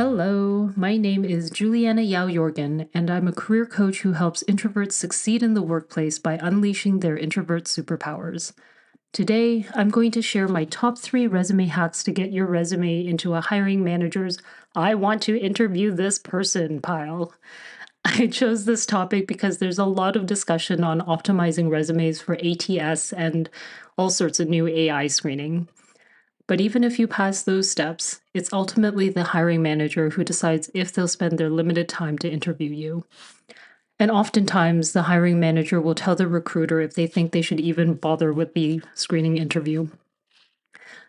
Hello, my name is Juliana Yao Jorgen, and I'm a career coach who helps introverts succeed in the workplace by unleashing their introvert superpowers. Today, I'm going to share my top 3 resume hacks to get your resume into a hiring manager's I want to interview this person pile. I chose this topic because there's a lot of discussion on optimizing resumes for ATS and all sorts of new AI screening. But even if you pass those steps, it's ultimately the hiring manager who decides if they'll spend their limited time to interview you. And oftentimes, the hiring manager will tell the recruiter if they think they should even bother with the screening interview.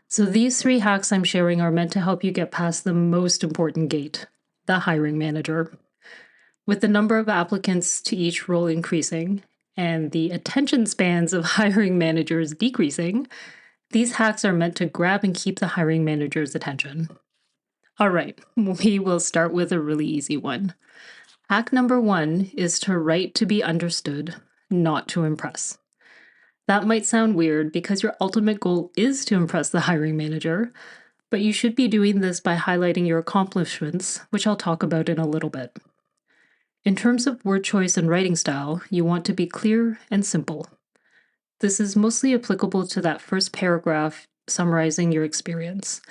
So, these 3 hacks I'm sharing are meant to help you get past the most important gate, the hiring manager. With the number of applicants to each role increasing and the attention spans of hiring managers decreasing, these hacks are meant to grab and keep the hiring manager's attention. All right, we will start with a really easy one. Hack number 1 is to write to be understood, not to impress. That might sound weird because your ultimate goal is to impress the hiring manager, but you should be doing this by highlighting your accomplishments, which I'll talk about in a little bit. In terms of word choice and writing style, you want to be clear and simple. This is mostly applicable to that first paragraph summarizing your experience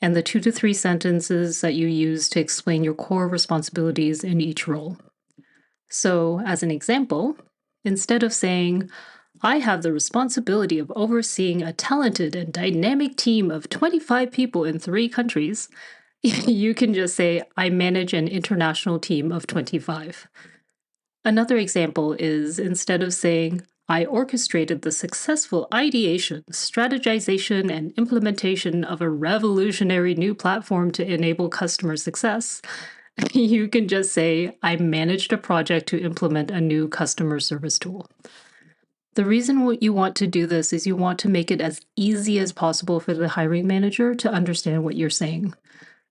and the 2 to 3 sentences that you use to explain your core responsibilities in each role. So, as an example, instead of saying, I have the responsibility of overseeing a talented and dynamic team of 25 people in 3 countries, you can just say, I manage an international team of 25. Another example is instead of saying, I orchestrated the successful ideation, strategization, and implementation of a revolutionary new platform to enable customer success, you can just say, I managed a project to implement a new customer service tool. The reason you want to do this is you want to make it as easy as possible for the hiring manager to understand what you're saying.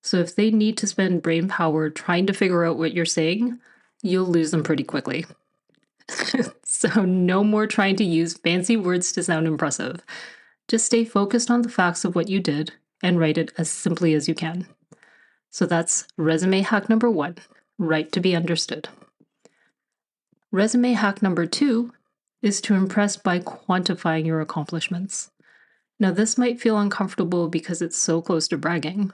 So if they need to spend brain power trying to figure out what you're saying, you'll lose them pretty quickly. So no more trying to use fancy words to sound impressive. Just stay focused on the facts of what you did and write it as simply as you can. So that's resume hack number 1, write to be understood. Resume hack number 2 is to impress by quantifying your accomplishments. Now, this might feel uncomfortable because it's so close to bragging,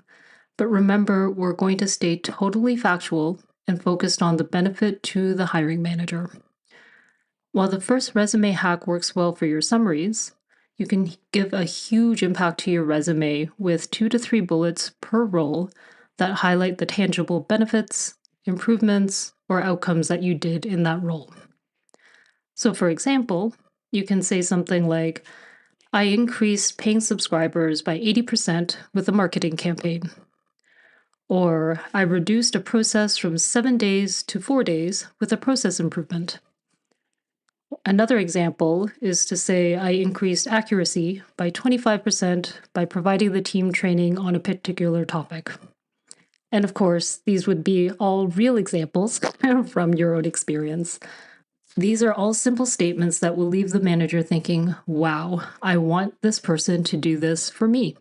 but remember, we're going to stay totally factual and focused on the benefit to the hiring manager. While the first resume hack works well for your summaries, you can give a huge impact to your resume with 2 to 3 bullets per role that highlight the tangible benefits, improvements, or outcomes that you did in that role. So, for example, you can say something like, I increased paying subscribers by 80% with a marketing campaign. Or, I reduced a process from 7 days to 4 days with a process improvement. Another example is to say I increased accuracy by 25% by providing the team training on a particular topic. And of course, these would be all real examples from your own experience. These are all simple statements that will leave the manager thinking, wow, I want this person to do this for me.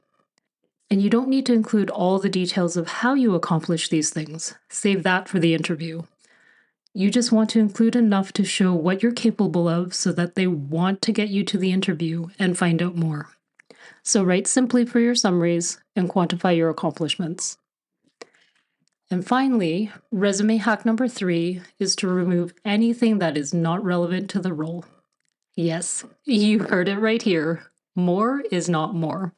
And you don't need to include all the details of how you accomplish these things. Save that for the interview. You just want to include enough to show what you're capable of so that they want to get you to the interview and find out more. So write simply for your summaries and quantify your accomplishments. And finally, resume hack number 3 is to remove anything that is not relevant to the role. Yes, you heard it right here. More is not more.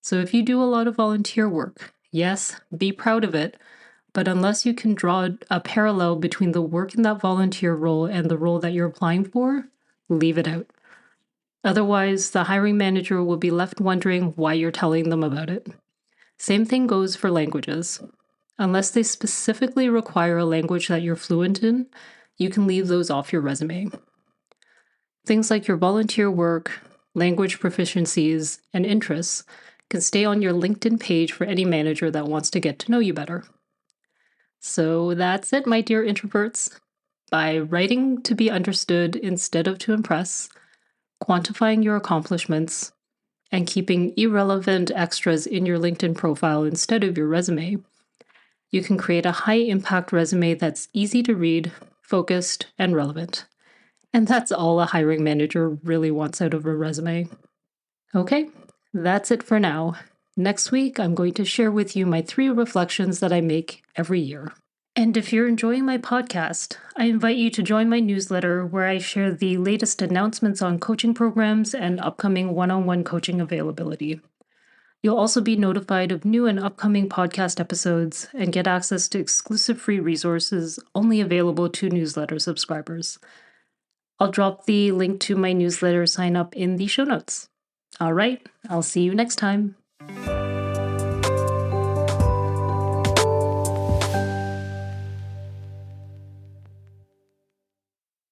So if you do a lot of volunteer work, yes, be proud of it. But unless you can draw a parallel between the work in that volunteer role and the role that you're applying for, leave it out. Otherwise, the hiring manager will be left wondering why you're telling them about it. Same thing goes for languages. Unless they specifically require a language that you're fluent in, you can leave those off your resume. Things like your volunteer work, language proficiencies, and interests can stay on your LinkedIn page for any manager that wants to get to know you better. So that's it, my dear introverts. By writing to be understood instead of to impress, quantifying your accomplishments, and keeping irrelevant extras in your LinkedIn profile instead of your resume, you can create a high-impact resume that's easy to read, focused, and relevant. And that's all a hiring manager really wants out of a resume. Okay, that's it for now. Next week, I'm going to share with you my 3 reflections that I make every year. And if you're enjoying my podcast, I invite you to join my newsletter where I share the latest announcements on coaching programs and upcoming one-on-one coaching availability. You'll also be notified of new and upcoming podcast episodes and get access to exclusive free resources only available to newsletter subscribers. I'll drop the link to my newsletter sign up in the show notes. All right, I'll see you next time.